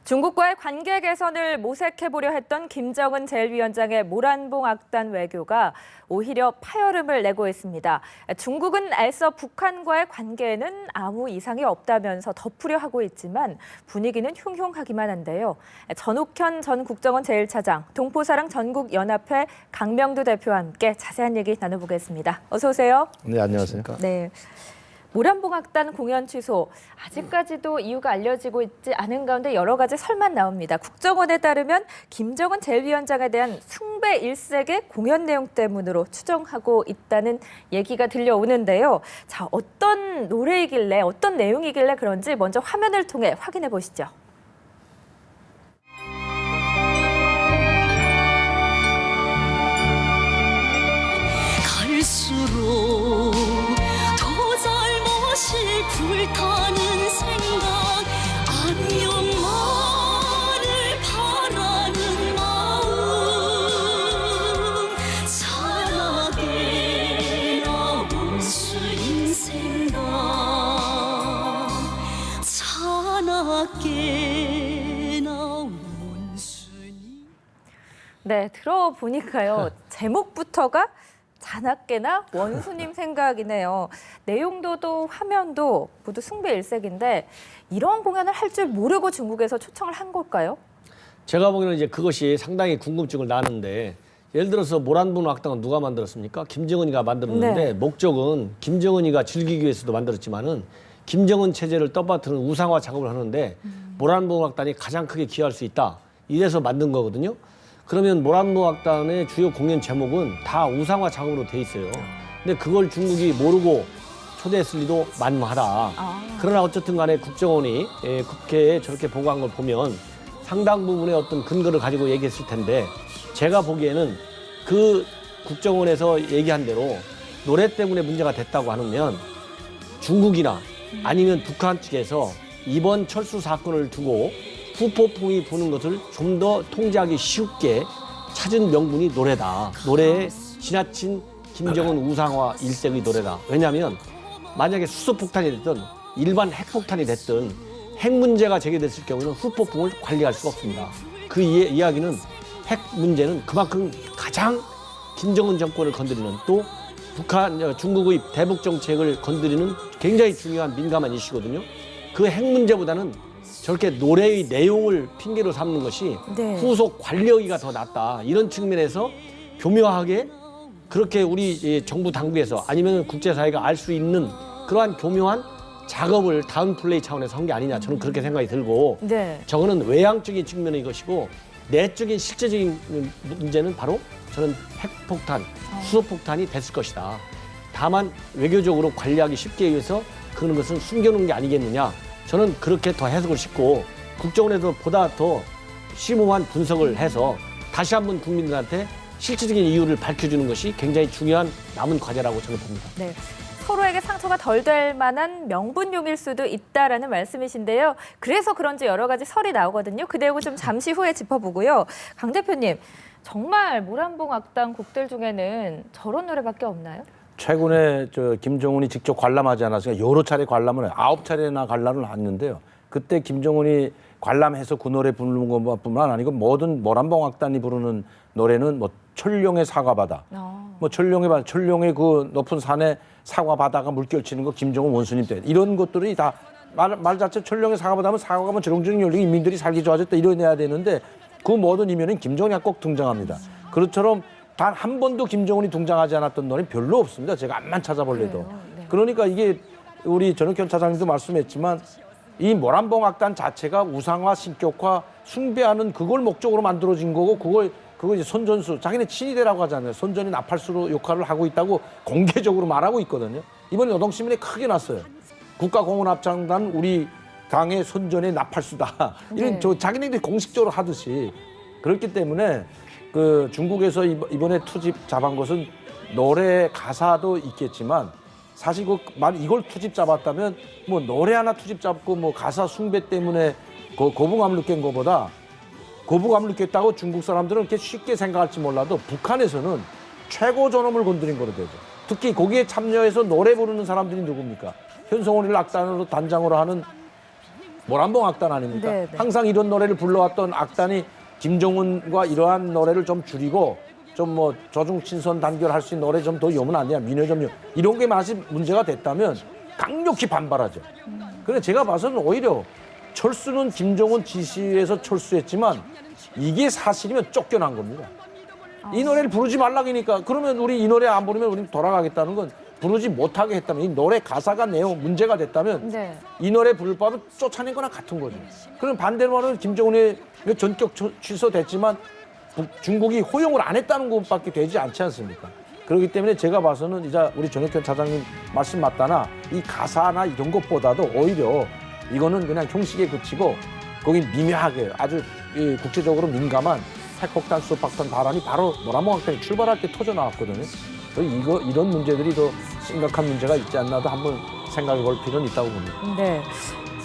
중국과의 관계 개선을 모색해보려 했던 김정은 제1위원장의 모란봉 악단 외교가 오히려 파열음을 내고 있습니다. 중국은 애써 북한과의 관계에는 아무 이상이 없다면서 덮으려 하고 있지만 분위기는 흉흉하기만 한데요. 전욱현 전 국정원 제1차장, 동포사랑 전국연합회 강명두 대표와 함께 자세한 얘기 나눠보겠습니다. 어서 오세요. 네, 안녕하세요. 네. 모란봉 악단 공연 취소, 아직까지도 이유가 알려지고 있지 않은 가운데 여러 가지 설만 나옵니다. 국정원에 따르면 김정은 제1위원장에 대한 숭배 일색의 공연 내용 때문으로 추정하고 있다는 얘기가 들려오는데요. 자, 어떤 노래이길래, 어떤 내용이길래 그런지 먼저 화면을 통해 확인해 보시죠. 갈수록 불타는 생각 안녕만을 바라는 마음 찬하게 나온 수인 생각 찬하게 나온 수인. 네, 들어보니까요. 제목부터가 자나깨나 원수님 생각이네요. 내용도 화면도 모두 숭배 일색인데 이런 공연을 할 줄 모르고 중국에서 초청을 한 걸까요? 제가 보기에는 이제 그것이 상당히 궁금증을 나는데 예를 들어서 모란봉 악당은 누가 만들었습니까? 김정은이가 만들었는데 네. 목적은 김정은이가 즐기기 위해서도 만들었지만은 김정은 체제를 떠받드는 우상화 작업을 하는데 모란봉 악단이 가장 크게 기여할 수 있다. 이래서 만든 거거든요. 그러면 모란봉 악단의 주요 공연 제목은 다 우상화 작업으로 돼 있어요. 근데 그걸 중국이 모르고 초대했을 리도 만무하다. 그러나 어쨌든 간에 국정원이 국회에 저렇게 보고한 걸 보면 상당 부분의 어떤 근거를 가지고 얘기했을 텐데 제가 보기에는 그 국정원에서 얘기한 대로 노래 때문에 문제가 됐다고 하면 중국이나 아니면 북한 측에서 이번 철수 사건을 두고 후폭풍이 부는 것을 좀 더 통제하기 쉽게 찾은 명분이 노래다. 노래에 지나친 김정은 우상화 일색의 노래다. 왜냐하면 만약에 수소폭탄이 됐든 일반 핵폭탄이 됐든 핵 문제가 제기됐을 경우에는 후폭풍을 관리할 수가 없습니다. 그 이야기는 핵 문제는 그만큼 가장 김정은 정권을 건드리는 또 북한, 중국의 대북 정책을 건드리는 굉장히 중요한 민감한 이슈거든요. 그 핵 문제보다는 저렇게 노래의 내용을 핑계로 삼는 것이 네. 후속 관리하기가 더 낫다. 이런 측면에서 교묘하게 그렇게 우리 정부 당국에서 아니면 국제사회가 알 수 있는 그러한 교묘한 작업을 다운 플레이 차원에서 한 게 아니냐. 저는 그렇게 생각이 들고 네. 저거는 외향적인 측면의 것이고 내적인 실제적인 문제는 바로 저는 핵폭탄, 수소폭탄이 됐을 것이다. 다만 외교적으로 관리하기 쉽게 위해서 그런 것은 숨겨놓은 게 아니겠느냐. 저는 그렇게 더 해석을 싣고 국정원에서 보다 더 심오한 분석을 해서 다시 한번 국민들한테 실질적인 이유를 밝혀주는 것이 굉장히 중요한 남은 과제라고 저는 봅니다. 네. 서로에게 상처가 덜 될 만한 명분용일 수도 있다라는 말씀이신데요. 그래서 그런지 여러 가지 설이 나오거든요. 그 내용은 좀 잠시 후에 짚어보고요. 강 대표님, 정말 모란봉 악단 곡들 중에는 저런 노래밖에 없나요? 최근에 김정은이 직접 관람하지 않았으니까 여러 차례 관람을 9차례나 관람을 했는데요. 그때 김정은이 관람해서 그 노래 부르는 것뿐만 아니고 모든 모란봉 악단이 부르는 노래는 뭐 철룡의 사과바다, 뭐 철룡의 그 높은 산에 사과바다가 물결치는 거 김정은 원수님 때 이런 것들이 다 말 자체 철룡의 사과바다면 사과가 뭐 주렁주렁 열리고 인민들이 살기 좋아졌다 이래야 되는데 그 모든 이면은 김정은이 꼭 등장합니다. 그것처럼 단 한 번도 김정은이 등장하지 않았던 노래 별로 없습니다. 제가 암만 찾아볼래도. 네. 그러니까 이게 우리 전욱현 차장님도 말씀했지만 이 모란봉 악단 자체가 우상화, 신격화, 숭배하는 그걸 목적으로 만들어진 거고 그거 이제 손전수, 자기네 친위대라고 하잖아요. 손전이 나팔수로 역할을 하고 있다고 공개적으로 말하고 있거든요. 이번 노동신문에 크게 났어요. 국가공헌합창단 우리 당의 손전의 나팔수다. 이런 네. 자기네들이 공식적으로 하듯이 그렇기 때문에 그 중국에서 이번에 투집 잡은 것은 노래 가사도 있겠지만 사실 이걸 투집 잡았다면 뭐 노래 하나 투집 잡고 뭐 가사 숭배 때문에 거부감을 느낀 것보다 거부감을 느꼈다고 중국 사람들은 이렇게 쉽게 생각할지 몰라도 북한에서는 최고 존엄을 건드린 거로 되죠. 특히 거기에 참여해서 노래 부르는 사람들이 누굽니까? 현송월이를 악단으로 단장으로 하는 모란봉 악단 아닙니까? 네, 네. 항상 이런 노래를 불러왔던 악단이 김정은과 이러한 노래를 좀 줄이고 좀 뭐 조중친선 단결할 수 있는 노래 좀 더 여면 안 되냐, 민요 좀 이런 게 맛이 문제가 됐다면 강력히 반발하죠. 그래 제가 봐서는 오히려 철수는 김정은 지시에서 철수했지만 이게 사실이면 쫓겨난 겁니다. 이 노래를 부르지 말라니까 그러면 우리 이 노래 안 부르면 우리 돌아가겠다는 건 부르지 못하게 했다면 이 노래 가사가 내용 문제가 됐다면 네. 이 노래 부를 바로 쫓아낸 거나 같은 거죠. 그럼 반대로 말하면 김정은의 전격 취소됐지만 중국이 호용을 안 했다는 것밖에 되지 않지 않습니까? 그렇기 때문에 제가 봐서는 이제 우리 정혁현 차장님 말씀 맞다나 이 가사나 이런 것보다도 오히려 이거는 그냥 형식에 그치고 거기 미묘하게 아주 이 국제적으로 민감한 핵폭탄, 수박탄 발언이 바로 모란봉 악단이 출발할 때 터져 나왔거든요. 그래서 이런 문제들이 더 심각한 문제가 있지 않나도 한번 생각해 볼 필요는 있다고 봅니다. 네.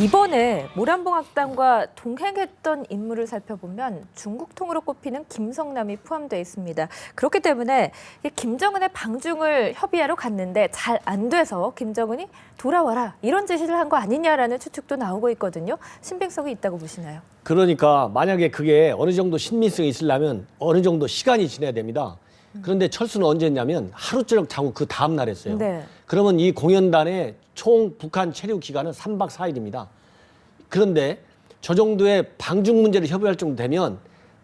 이번에 모란봉 악단과 동행했던 인물을 살펴보면 중국통으로 꼽히는 김성남이 포함되어 있습니다. 그렇기 때문에 이 김정은의 방중을 협의하러 갔는데 잘 안 돼서 김정은이 돌아와라 이런 제시를 한 거 아니냐라는 추측도 나오고 있거든요. 신빙성이 있다고 보시나요? 그러니까 만약에 그게 어느 정도 신빙성이 있으려면 어느 정도 시간이 지나야 됩니다. 그런데 철수는 언제 했냐면 하루 저녁 자고 그 다음 날 했어요. 네. 그러면 이 공연단의 총 북한 체류 기간은 3박 4일입니다. 그런데 저 정도의 방중 문제를 협의할 정도 되면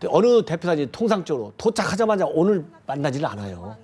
어느 대표단이 통상적으로 도착하자마자 오늘 만나지를 않아요.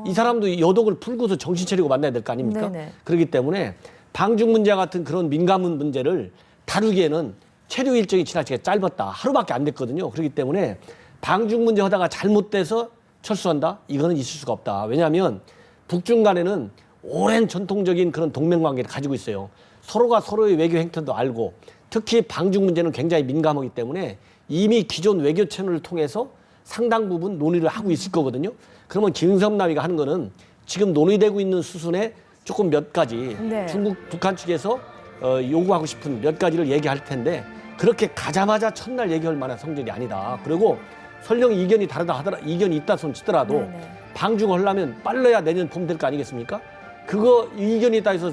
이 사람도 여독을 풀고서 정신 차리고 만나야 될 거 아닙니까? 네네. 그렇기 때문에 방중 문제 같은 그런 민감한 문제를 다루기에는 체류 일정이 지나치게 짧았다. 하루밖에 안 됐거든요. 그렇기 때문에 방중 문제 하다가 잘못돼서 철수한다? 이거는 있을 수가 없다. 왜냐하면 북중 간에는 오랜 전통적인 그런 동맹관계를 가지고 있어요. 서로가 서로의 외교 행태도 알고 특히 방중 문제는 굉장히 민감하기 때문에 이미 기존 외교 채널을 통해서 상당 부분 논의를 하고 있을 거거든요. 그러면 김성남이가 하는 거는 지금 논의되고 있는 수순에 조금 몇 가지 네. 중국, 북한 측에서 요구하고 싶은 몇 가지를 얘기할 텐데 그렇게 가자마자 첫날 얘기할 만한 성질이 아니다. 그리고 설령 이견이 다르다 하더라, 이견이 있다 손 치더라도 네네. 방중을 하려면 빨라야 내년 봄 될 거 아니겠습니까? 그거 이견이 있다 해서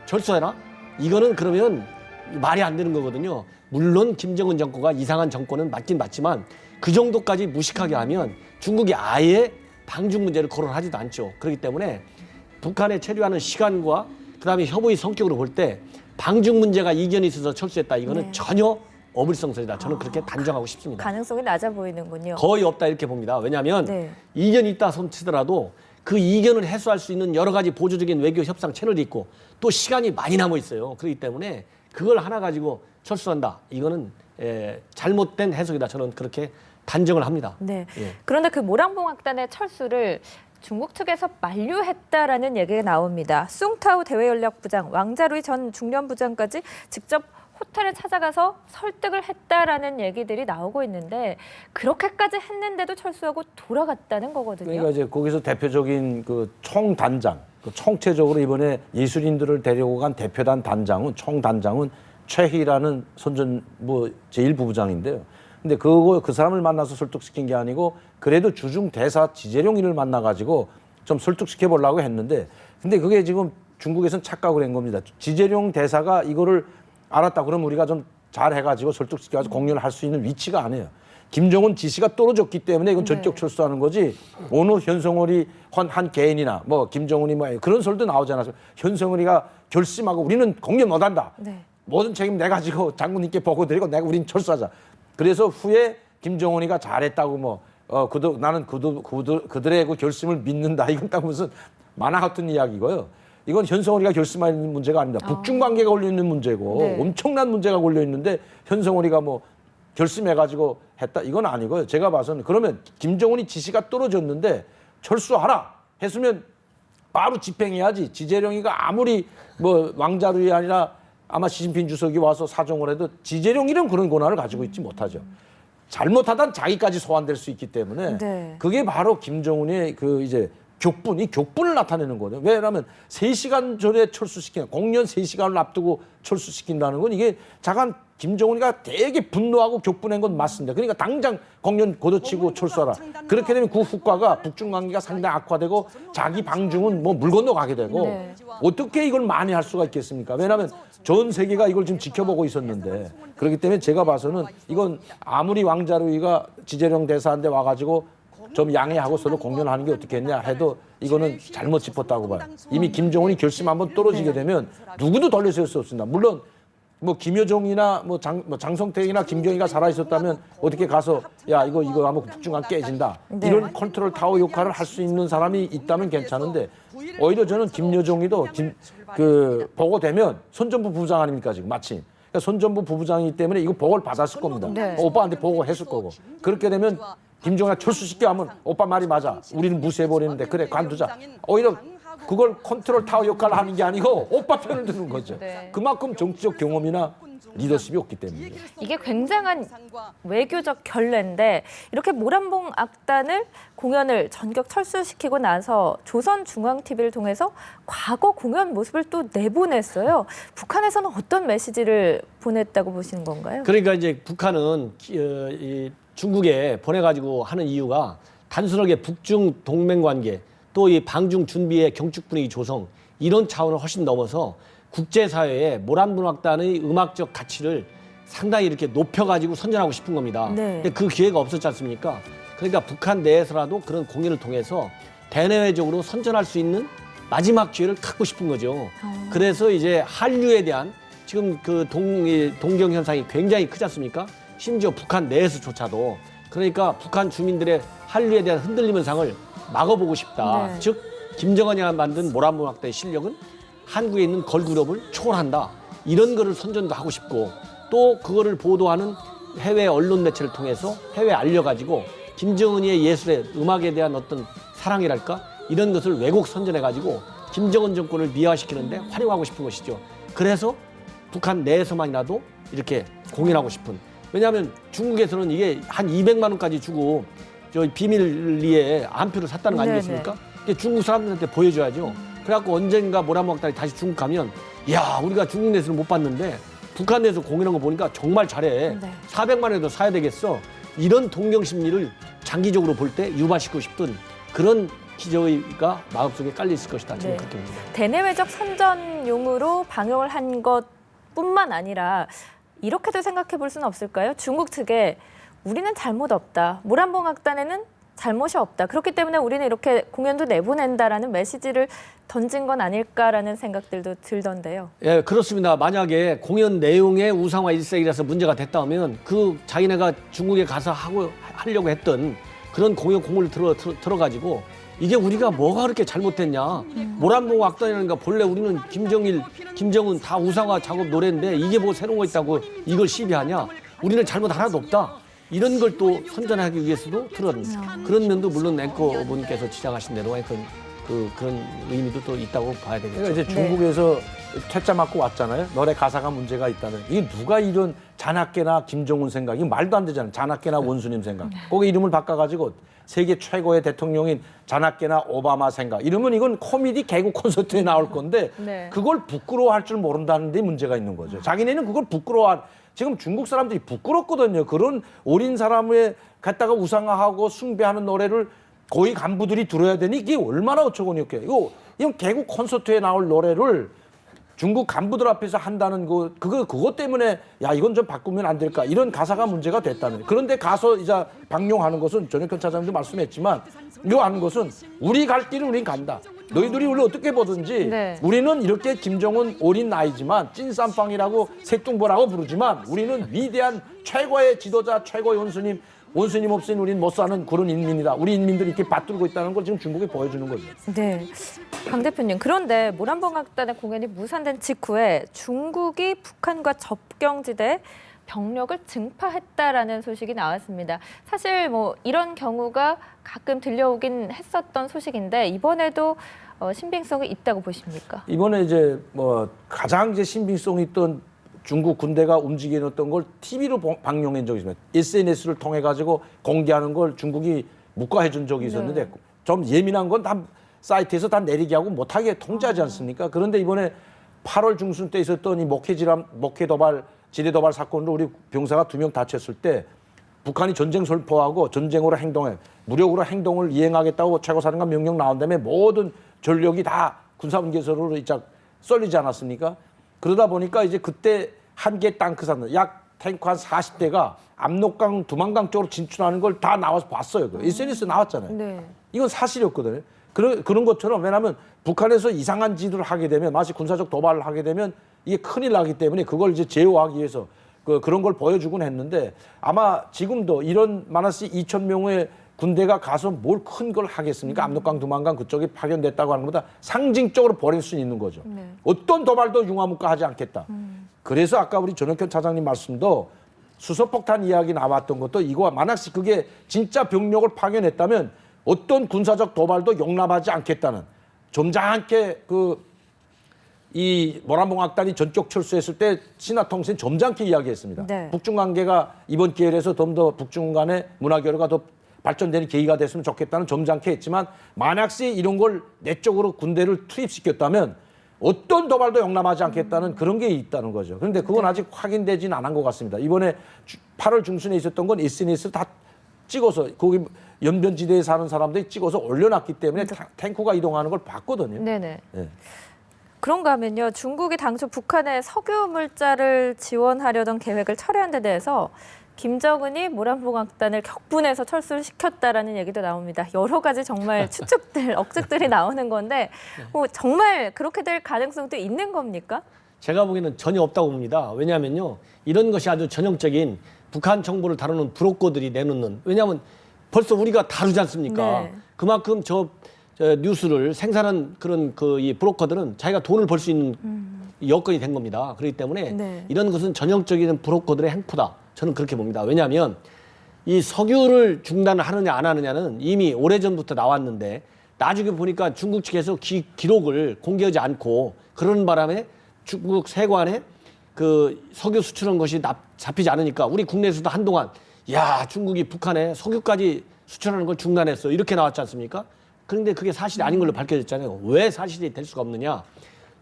철수해라? 이거는 그러면 말이 안 되는 거거든요. 물론 김정은 정권과 이상한 정권은 맞긴 맞지만 그 정도까지 무식하게 하면 중국이 아예 방중 문제를 거론하지도 않죠. 그렇기 때문에 북한에 체류하는 시간과 그다음에 협의 성격으로 볼 때 방중 문제가 이견이 있어서 철수했다. 이거는 네. 전혀 어불성설이다. 저는 그렇게 단정하고 싶습니다. 가능성이 낮아 보이는군요. 거의 없다 이렇게 봅니다. 왜냐하면 네. 이견이 있다 손치더라도 그 이견을 해소할 수 있는 여러 가지 보조적인 외교 협상 채널이 있고 또 시간이 많이 남아 있어요. 그렇기 때문에 그걸 하나 가지고 철수한다. 이거는 잘못된 해석이다. 저는 그렇게 단정을 합니다. 네. 예. 그런데 그 모란봉 악단의 철수를 중국 측에서 만류했다라는 얘기가 나옵니다. 숭타오 대외연락부장, 왕자루이 전 중련부장까지 직접 호텔에 찾아가서 설득을 했다라는 얘기들이 나오고 있는데 그렇게까지 했는데도 철수하고 돌아갔다는 거거든요. 그러니까 이제 거기서 대표적인 그 총단장, 그 총체적으로 이번에 예술인들을 데리고 간 대표단 단장은 총단장은 최희라는 선전부 제1부부장인데요. 근데 그 사람을 만나서 설득시킨 게 아니고 그래도 주중 대사 지재룡이를 만나가지고 좀 설득시켜 보려고 했는데 근데 그게 지금 중국에서는 착각을 한 겁니다. 지재룡 대사가 이거를 알았다 그러면 우리가 좀 잘해가지고 설득시켜가지고 공연을 할 수 있는 위치가 아니에요. 김정은 지시가 떨어졌기 때문에 이건 전격 철수하는 거지. 어느 현성월이 한 개인이나 뭐 김정은이 뭐 그런 설도 나오지 않았어요. 현성월이가 결심하고 우리는 공연 못한다. 네. 모든 책임 내가 지고 장군님께 보고 드리고 우린 철수하자. 그래서 후에 김정은이가 잘했다고 나는 그들의 그 결심을 믿는다. 이건 딱 무슨 만화 같은 이야기고요. 이건 현성월이가 결심하는 문제가 아닙니다. 북중 관계가 걸려 있는 문제고 네. 엄청난 문제가 걸려 있는데 현성월이가 결심해가지고 했다. 이건 아니고요. 제가 봐서는 그러면 김정은이 지시가 떨어졌는데 철수하라 했으면 바로 집행해야지. 지재룡이가 아무리 왕자루이 아니라 아마 시진핑 주석이 와서 사정을 해도 지재룡이는 그런 권한을 가지고 있지 못하죠. 잘못하다 자기까지 소환될 수 있기 때문에 네. 그게 그게 바로 김정은의 이 격분을 나타내는 거예요. 왜냐하면 3시간 전에 철수시키는 공연 3시간을 앞두고 철수시킨다는 건 이게 자간 김정은이가 되게 분노하고 격분한 건 맞습니다. 그러니까 당장 공연 걷어치고 철수하라. 그렇게 되면 그 국가가 북중 관계가 상당히 악화되고 자기 방중은 뭐 물 건너 가게 되고 네. 어떻게 이걸 만회할 수가 있겠습니까? 왜냐하면 전 세계가 이걸 지금 지켜보고 있었는데 그렇기 때문에 제가 봐서는 이건 아무리 왕자루이가 지재령 대사한테 와가지고 좀 양해하고 서로 공연하는 게 어떻겠냐 해도 이거는 잘못 짚었다고 봐요. 이미 김정은이 결심 한번 떨어지게 되면 누구도 돌려세울 수 없습니다. 물론 뭐 김여정이나 뭐 장성택이나 김경희가 살아 있었다면 어떻게 가서 야 이거 한번 북중간 깨진다 네. 이런 컨트롤 타워 역할을 할 수 있는 사람이 있다면 괜찮은데 오히려 저는 김여정이도 보고되면 손전부 부부장 아닙니까 지금 마침 그러니까 손전부 부부장이기 때문에 이거 보고를 받았을 겁니다. 네. 오빠한테 보고했을 거고 그렇게 되면 김정은이가 철수시켜 하면 오빠 말이 맞아 우리는 무시해버리는데 그래 관두자 오히려 그걸 컨트롤 타워 역할을 하는 게 아니고 오빠 편을 드는 거죠. 네. 그만큼 정치적 경험이나 리더십이 없기 때문에. 이게 굉장한 외교적 결례인데 이렇게 모란봉 악단을 공연을 전격 철수시키고 나서 조선중앙TV를 통해서 과거 공연 모습을 또 내보냈어요. 북한에서는 어떤 메시지를 보냈다고 보시는 건가요? 그러니까 이제 북한은 이 중국에 보내가지고 하는 이유가 단순하게 북중 동맹 관계 또 이 방중 준비의 경축 분위기 조성 이런 차원을 훨씬 넘어서 국제사회에 모란봉악단의 음악적 가치를 상당히 이렇게 높여가지고 선전하고 싶은 겁니다. 네. 근데 그 기회가 없었지 않습니까? 그러니까 북한 내에서라도 그런 공연을 통해서 대내외적으로 선전할 수 있는 마지막 기회를 갖고 싶은 거죠. 그래서 이제 한류에 대한 지금 그 동경 현상이 굉장히 크지 않습니까? 심지어 북한 내에서조차도 그러니까 북한 주민들의 한류에 대한 흔들림 현상을 막아보고 싶다. 네. 즉 김정은이 만든 모란봉악단의 실력은 한국에 있는 걸그룹을 초월한다. 이런 거를 선전도 하고 싶고 또 그거를 보도하는 해외 언론 매체를 통해서 해외에 알려가지고 김정은이의 예술에 음악에 대한 어떤 사랑이랄까 이런 것을 왜곡 선전해가지고 김정은 정권을 미화시키는데 활용하고 싶은 것이죠. 그래서 북한 내에서만이라도 이렇게 공연하고 싶은. 왜냐하면 중국에서는 이게 한 200만 원까지 주고 저 비밀리에 안표를 샀다는 거 아니겠습니까? 이게 중국 사람들한테 보여줘야죠. 그래갖고 언젠가 모란봉악단이 다시 중국 가면 야 우리가 중국 내에서는 못 봤는데 북한 내에서 공연한 거 보니까 정말 잘해. 네. 400만 원에도 사야 되겠어. 이런 동경 심리를 장기적으로 볼 때 유발시키고 싶던 그런 기저가 마음속에 깔려 있을 것이다. 저는 네. 그렇게 봅니다. 대내외적 선전용으로 방영을 한 것뿐만 아니라 이렇게도 생각해 볼 수는 없을까요? 중국 측에 우리는 잘못 없다. 모란봉 악단에는 잘못이 없다. 그렇기 때문에 우리는 이렇게 공연도 내보낸다라는 메시지를 던진 건 아닐까라는 생각들도 들던데요. 예, 그렇습니다. 만약에 공연 내용의 우상화 일색이라서 문제가 됐다면 그 자기네가 중국에 가서 하려고 했던 그런 공연 공을 들어가지고 이게 우리가 뭐가 그렇게 잘못됐냐. 모란봉 악단이라는 거 본래 우리는 김정은 다 우상화 작업 노래인데 이게 뭐 새로운 거 있다고 이걸 시비하냐. 우리는 잘못 하나도 없다. 이런 걸 또 선전하기 위해서도 그런 면도 물론 앵커분께서 지적하신 대로 그런 의미도 또 있다고 봐야 되겠죠. 그러니까 이제 중국에서 퇴짜 맞고 왔잖아요. 노래 가사가 문제가 있다는. 이게 누가 이런 잔학계나 김정은 생각, 이거 말도 안 되잖아요. 잔학계나 원수님 생각. 거기 이름을 바꿔가지고 세계 최고의 대통령인 잔학계나 오바마 생각. 이러면 이건 코미디 개그 콘서트에 나올 건데 네. 그걸 부끄러워할 줄 모른다는 데 문제가 있는 거죠. 자기네는 그걸 지금 중국 사람들이 부끄럽거든요. 그런 어린 사람을 갖다가 우상화하고 숭배하는 노래를 고위 간부들이 들어야 되니 이게 얼마나 어처구니없게. 이건 개국 콘서트에 나올 노래를 중국 간부들 앞에서 한다는 그것 때문에 야 이건 좀 바꾸면 안 될까 이런 가사가 문제가 됐다는. 그런데 가서 이제 방용하는 것은 전혁현 차장님도 말씀했지만 이거 하는 것은 우리 갈 길은 우린 간다. 너희들이 우리 어떻게 보든지 네. 우리는 이렇게 김정은 어린 나이지만 찐쌈빵이라고 색둥보라고 부르지만 우리는 위대한 최고의 지도자 최고의 원수님 없으니 우린 못 사는 그런 인민이다. 우리 인민들이 이렇게 받들고 있다는 걸 지금 중국에 보여주는 거죠. 네, 강 대표님. 그런데 모란봉 악단의 공연이 무산된 직후에 중국이 북한과 접경지대 병력을 증파했다라는 소식이 나왔습니다. 사실 뭐 이런 경우가 가끔 들려오긴 했었던 소식인데 이번에도 신빙성이 있다고 보십니까? 이번에 이제 뭐 가장 이제 신빙성이 있던 중국 군대가 움직여놨던 걸 TV로 방영한 적이 있습니다. SNS를 통해 가지고 공개하는 걸 중국이 묵과해 준 적이 있었는데 좀 예민한 건 다 사이트에서 다 내리게 하고 못하게 통제하지 않습니까? 그런데 이번에 8월 중순 때 있었던 이 목회 도발 지뢰도발 사건으로 우리 병사가 2명 다쳤을 때 북한이 전쟁 선포하고 전쟁으로 행동해 무력으로 행동을 이행하겠다고 최고사령관 명령 나온 다음에 모든 전력이 다 군사분계선으로 이짝 쏠리지 않았습니까? 그러다 보니까 이제 그때 한 개 땅크산 약 탱크 한 40대가 압록강, 두만강 쪽으로 진출하는 걸 다 나와서 봤어요. SNS에 나왔잖아요. 네. 이건 사실이었거든요. 그런 것처럼 왜냐하면 북한에서 이상한 지도를 하게 되면 마치 군사적 도발을 하게 되면 이게 큰일 나기 때문에 그걸 이제 제어하기 위해서 그런 걸 보여주곤 했는데 아마 지금도 이런 마이너스 2,000명의 군대가 가서 뭘 큰 걸 하겠습니까? 압록강, 두만강 그쪽에 파견됐다고 하는 것보다 상징적으로 버릴 수 있는 거죠. 네. 어떤 도발도 융화무가하지 않겠다. 그래서 아까 우리 전혁현 차장님 말씀도 수소폭탄 이야기 나왔던 것도 이거 만약에 그게 진짜 병력을 파견했다면 어떤 군사적 도발도 용납하지 않겠다는 점잖게 이 모란봉악단이 전격 철수했을 때 신화통신 점잖게 이야기했습니다. 네. 북중 관계가 이번 기회에서 좀 더 북중 간의 문화 교류가 더 발전되는 계기가 됐으면 좋겠다는 점잖게 했지만 만약에 이런 걸 내적으로 군대를 투입시켰다면 어떤 도발도 용납하지 않겠다는 그런 게 있다는 거죠. 그런데 그건 아직 확인되지는 않은 것 같습니다. 이번에 8월 중순에 있었던 건 SNS 다 찍어서 거기 연변지대에 사는 사람들이 찍어서 올려놨기 때문에 탱크가 이동하는 걸 봤거든요. 네네. 네. 그런가 하면요. 중국이 당초 북한의 석유 물자를 지원하려던 계획을 철회한 데 대해서 김정은이 모란봉악단을 격분해서 철수를 시켰다라는 얘기도 나옵니다. 여러 가지 정말 추측들, 억측들이 나오는 건데 정말 그렇게 될 가능성도 있는 겁니까? 제가 보기에는 전혀 없다고 봅니다. 왜냐하면요. 이런 것이 아주 전형적인 북한 정보를 다루는 브로커들이 내놓는, 왜냐하면 벌써 우리가 다루지 않습니까? 네. 그만큼 저 뉴스를 생산한 그런 이 브로커들은 자기가 돈을 벌 수 있는 여건이 된 겁니다. 그렇기 때문에 네. 이런 것은 전형적인 브로커들의 행포다. 저는 그렇게 봅니다. 왜냐하면 이 석유를 중단을 하느냐 안 하느냐는 이미 오래전부터 나왔는데 나중에 보니까 중국 측에서 기록을 공개하지 않고 그러는 바람에 중국 세관에 그 석유 수출한 것이 잡히지 않으니까 우리 국내에서도 한동안 야 중국이 북한에 석유까지 수출하는 걸 중단했어 이렇게 나왔지 않습니까? 그런데 그게 사실이 아닌 걸로 밝혀졌잖아요. 왜 사실이 될 수가 없느냐?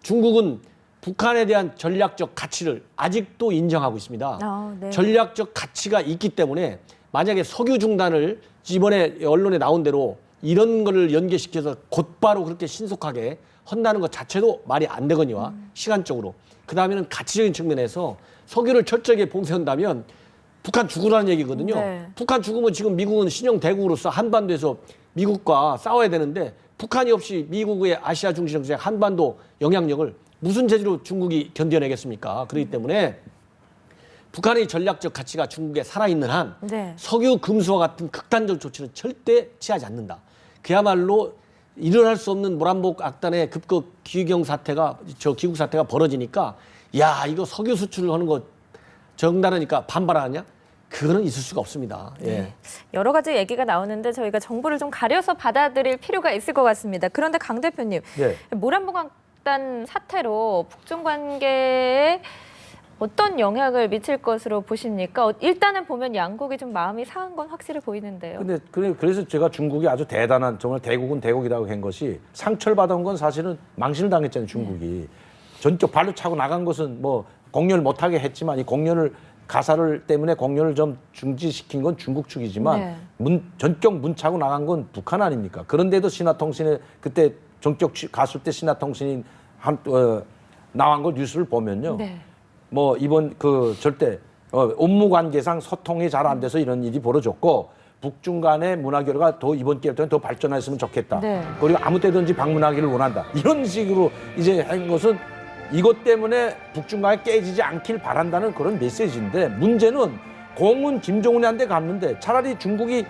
중국은 북한에 대한 전략적 가치를 아직도 인정하고 있습니다. 네. 전략적 가치가 있기 때문에 만약에 석유 중단을 이번에 언론에 나온 대로 이런 거를 연계시켜서 곧바로 그렇게 신속하게 한다는 것 자체도 말이 안 되거니와 시간적으로. 그다음에는 가치적인 측면에서 석유를 철저하게 봉쇄한다면 북한 죽으라는 얘기거든요. 네. 북한 죽으면 지금 미국은 신형 대국으로서 한반도에서 미국과 싸워야 되는데 북한이 없이 미국의 아시아 중심 정책 한반도 영향력을 무슨 재주로 중국이 견뎌내겠습니까? 그렇기 때문에 북한의 전략적 가치가 중국에 살아있는 한 네. 석유 금수와 같은 극단적 조치는 절대 취하지 않는다. 그야말로 일어날 수 없는 모란봉 악단의 급극 기경 사태가 기국 사태가 벌어지니까 야 이거 석유 수출을 하는 거 정당하니까 반발하냐? 그거는 있을 수가 없습니다. 예. 네. 여러 가지 얘기가 나오는데 저희가 정보를 좀 가려서 받아들일 필요가 있을 것 같습니다. 그런데 강 대표님, 네. 모란봉악단 사태로 북중 관계에 어떤 영향을 미칠 것으로 보십니까? 일단은 보면 양국이 좀 마음이 상한 건 확실해 보이는데요. 근데 그래서 제가 중국이 아주 대단한 정말 대국은 대국이라고 한 것이 상처를 받은 건 사실은 망신을 당했잖아요. 중국이 전적 발로 차고 나간 것은 뭐 공연을 못하게 했지만 이 공연을 가사를 때문에 공연을 좀 중지시킨 건 중국 측이지만 네. 전격 문차고 나간 건 북한 아닙니까? 그런데도 신화통신에 그때 전격 갔을 때 신화통신이 나온 걸 뉴스를 보면요. 네. 뭐 이번 절대 업무 관계상 소통이 잘 안 돼서 이런 일이 벌어졌고 북중 간의 문화 교류가 더 이번 기회부터는 더 발전했으면 좋겠다. 네. 그리고 아무 때든지 방문하기를 원한다. 이런 식으로 이제 한 것은 이것 때문에 북중 간에 깨지지 않길 바란다는 그런 메시지인데 문제는 공은 김정은한테 갔는데 차라리 중국이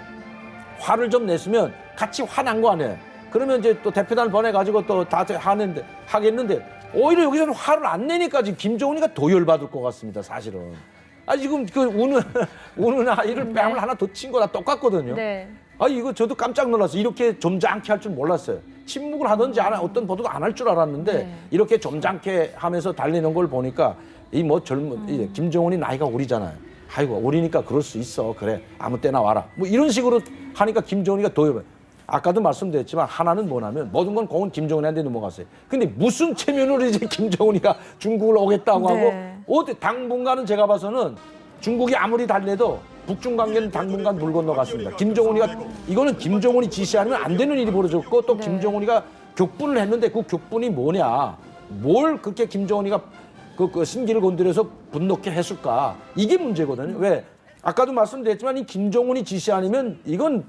화를 좀 냈으면 같이 화난 거 아니에요. 그러면 이제 또 대표단을 보내가지고 또 다 하겠는데 오히려 여기서는 화를 안 내니까 지금 김정은이가 더 열받을 것 같습니다. 사실은. 지금 우는 아이를 뺨을 하나 더 친 거랑 똑같거든요. 네. 이거 저도 깜짝 놀랐어요. 이렇게 점잖게 할 줄 몰랐어요. 침묵을 하든지 어떤 보도도 안 할 줄 알았는데 네. 이렇게 점잖게 하면서 달리는 걸 보니까 이제 김정은이 나이가 어리잖아요. 아이고 어리니까 그럴 수 있어. 그래 아무 때나 와라. 뭐 이런 식으로 하니까 김정은이가 더 열받아요. 아까도 말씀드렸지만 하나는 뭐냐면 모든 건 공은 김정은한테 넘어갔어요. 근데 무슨 체면으로 이제 김정은이가 중국을 오겠다고 네. 하고 당분간은 제가 봐서는 중국이 아무리 달래도 북중 관계는 당분간 물 건너갔습니다. 김정은이가 이거는 김정은이 지시 아니면 안 되는 일이 벌어졌고 또 네. 김정은이가 격분을 했는데 그 격분이 뭐냐? 뭘 그렇게 김정은이가 그 심기를 건드려서 분노케 했을까? 이게 문제거든요. 왜? 아까도 말씀드렸지만 이 김정은이 지시 아니면 이건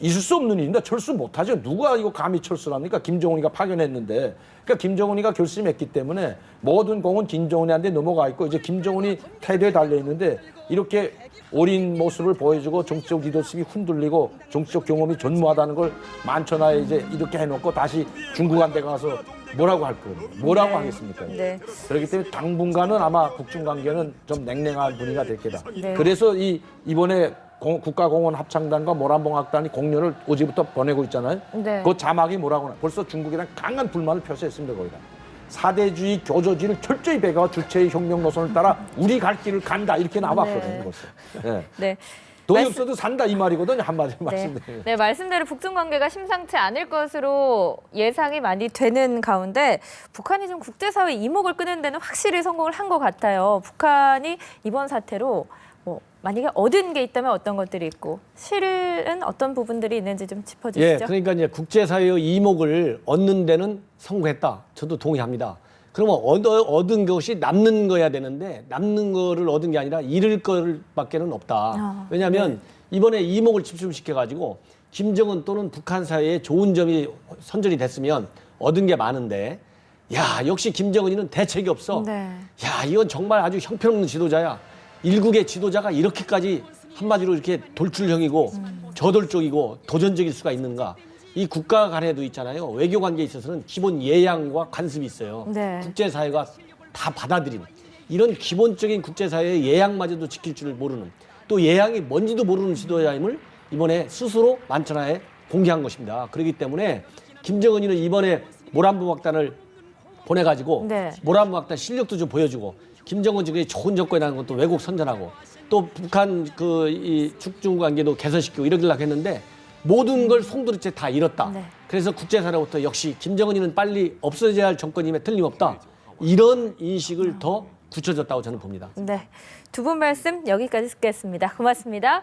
있을 수 없는 일인데 철수 못하죠. 누가 이거 감히 철수를 합니까? 김정은이가 파견했는데. 그러니까 김정은이가 결심했기 때문에 모든 공은 김정은이한테 넘어가 있고 이제 김정은이 태도에 달려 있는데 이렇게 어린 모습을 보여주고 정치적 리더십이 흔들리고 정치적 경험이 전무하다는 걸 만천하에 이제 이렇게 해놓고 다시 중국한테 가서 뭐라고 할 거예요? 뭐라고 하겠습니까? 네. 그렇기 때문에 당분간은 아마 북중 관계는 좀 냉랭한 분위기가 될 거다. 네. 그래서 이번에 국가공원 합창단과 모란봉악단이 공연을 어제부터 보내고 있잖아요. 네. 그 자막이 뭐라고 나? 벌써 중국이랑 강한 불만을 표시했습니다. 거기다. 사대주의, 교조주의를 철저히 배가 주체의 혁명 노선을 따라 우리 갈 길을 간다 이렇게 나왔거든요. 벌써. 네. 네. 돈이 말씀- 없어도 산다 이 말이거든요. 한마디로 네. 말씀드리면. 네, 말씀대로 북중 관계가 심상치 않을 것으로 예상이 많이 되는 가운데 북한이 좀 국제사회 이목을 끄는 데는 확실히 성공을 한 것 같아요. 북한이 이번 사태로 뭐 만약에 얻은 게 있다면 어떤 것들이 있고 실은 어떤 부분들이 있는지 좀 예, 짚어주시죠. 그러니까 이제 국제사회의 이목을 얻는 데는 성공했다. 저도 동의합니다. 그러면 얻은 것이 남는 거야 되는데 남는 거를 얻은 게 아니라 잃을 것밖에는 없다. 왜냐하면 이번에 이목을 집중시켜가지고 김정은 또는 북한 사이에 좋은 점이 선전이 됐으면 얻은 게 많은데 야 역시 김정은이는 대책이 없어. 네. 야 이건 정말 아주 형편없는 지도자야. 일국의 지도자가 이렇게까지 한마디로 이렇게 돌출형이고 저돌적이고 도전적일 수가 있는가. 이 국가 간에도 있잖아요. 외교 관계에 있어서는 기본 예양과 관습이 있어요. 네. 국제사회가 다 받아들이는 이런 기본적인 국제사회의 예양마저도 지킬 줄 모르는 또 예양이 뭔지도 모르는 지도자임을 이번에 스스로 만천하에 공개한 것입니다. 그렇기 때문에 김정은이는 이번에 모란봉악단을 보내가지고 네. 모란봉악단 실력도 좀 보여주고 김정은 측의 좋은 접근이라는 것도 왜곡 선전하고 또 북한 이 북중 관계도 개선시키고 이러려고 했는데 모든 걸 송두리째 다 잃었다. 네. 그래서 국제사회로부터 역시 김정은이는 빨리 없어져야 할 정권임에 틀림없다. 이런 인식을 더 굳혀졌다고 저는 봅니다. 네. 두 분 말씀 여기까지 듣겠습니다. 고맙습니다.